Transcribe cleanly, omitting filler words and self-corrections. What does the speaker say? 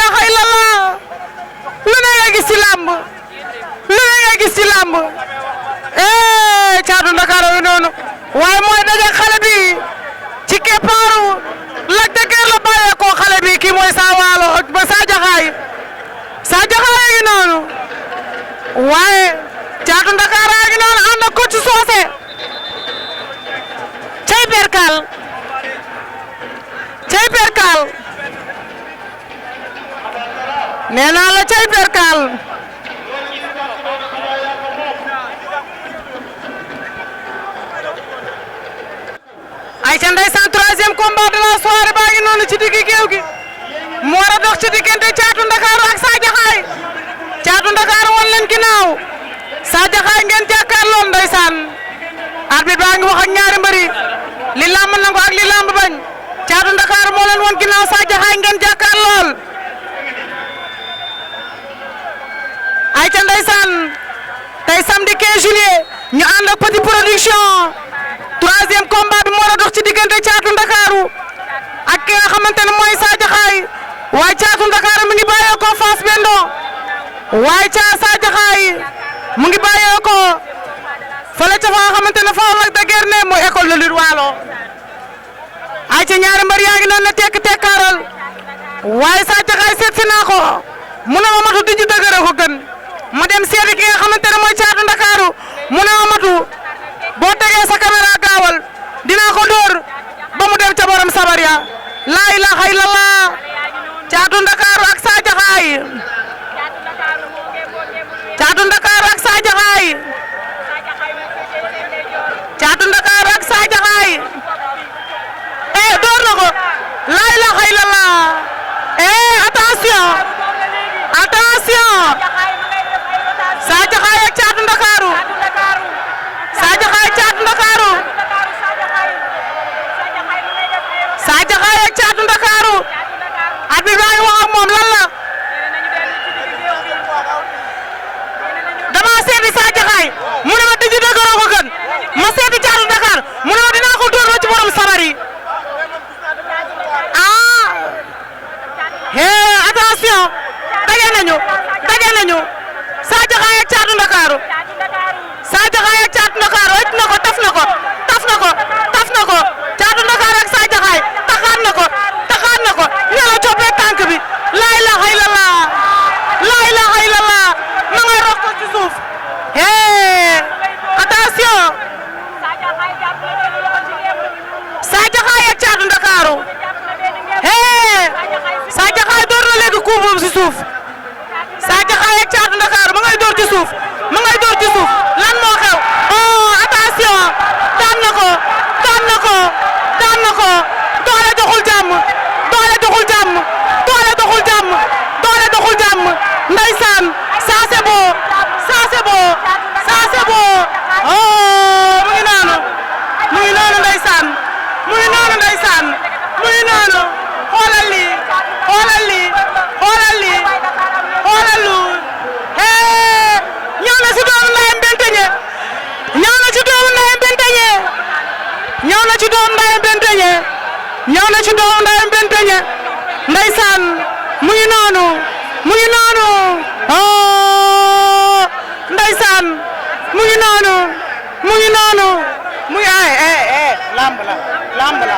ilaha illallah lu ne nga gis ci làmb lu ne nga gis ci làmb Caatu Ndakaaru yi noonu waaye mooy daje xale bi ci keppaaru Lac de Guiers la bàyyeekoo xale bi kii mooy Saa Waalo ba Sa Jaxaay yi noonu waaye Caatu Ndakaaru yi noonu ànd ak Coach Socé cey perkal nee naa la cey perkal ay ca ndeysaan troisième combat de la soirée baa ngi noonu ci diggi géew gi mu war a dox ci diggante Caatu Ndakaaru ak Sa Jaxaay Caatu Ndakaaru won leen ginnaaw Sa Jaxaay ngeen jàkkaarloo ndeysaan arbitre baa ngi wax ak ñaari mbëri li lamb nangu ak li lamb bañ Caatu Ndakaaru moo leen won ginnaaw Sa Jaxaay ngeen jàkkaarlool ay ca ndeysaan tey samedi 15 juillet ñu ànd ak Petit Production troisième combat bi moo war a dox ci diggante Caatu Ndakaaru ak ki nga xamante ne mooy Sa Jaxaay waaye Caatu Ndakaaru mi ngi bàyyeekoo Fass Bendo waaye Sa Jaxaay mu ngi bàyyeekoo fële ca fa nga xamante ne foofu Lac de Guiers ne mooy école de lutte Waalo ay ca ñaari mbër yaa ngi noonu la tekkaaral waaye Sa Jaxaay seet si naa ko mu ne ma matu di ji dëgëre ko gën ma dem seeti ki nga xamante ne mooy Caatu Ndakaaru mu ne ma matu boo tegee sa caméra gaawal dinaa ko dóor ba mu dem ca borom sabar ya laa ilaha illallah Caatu Ndakaaru ak Sa Jaxaay Caatu Ndakaaru ak Sa Jaxaay Caatu Ndakaaru ak Sa Jaxaay door na ko laa ilaha illallah attention Sa Jaxaay ak Caatu Ndakaaru Sa Jaxaay Caatu Ndakaaru Sa Jaxaay ak Caatu Ndakaaru arbitre baa ngi wax ak moom lan la dama seeti Sa Jaxaay mu ne ma dëgg dëgëroo ko gën ma seeti Caatu Ndakaaru mu ne ma dinaa ko dóor ba ci borom sabar yi attention daje nañu Sa Jaxaay ak Caatu Ndakaaru Sa Jaxaay ak Caatu Ndakaaru ëcc na ko taf na ko Caatu Ndakaaru ak Sa Jaxaay taxaan na ko ña la coppee tànk bi laa ilaha illallah ma ngay rox ko ci suuf attention Sa Jaxaay ak Caatu Ndakaaru Sa Jaxaay door na léegi coup boobu ci suuf Sa Jaxaay ak Caatu Ndakaaru ma ngay door ci suuf lan moo xew attention daan na ko doole doxul jàmm ndeysaan ça c'est beau mu ngi noonu ndeysaan xoolal lii ñëw na ci doomu ndeyam benteñe ndeysaan mu ngi noonu ndeysaan mu ngi noonu lamb la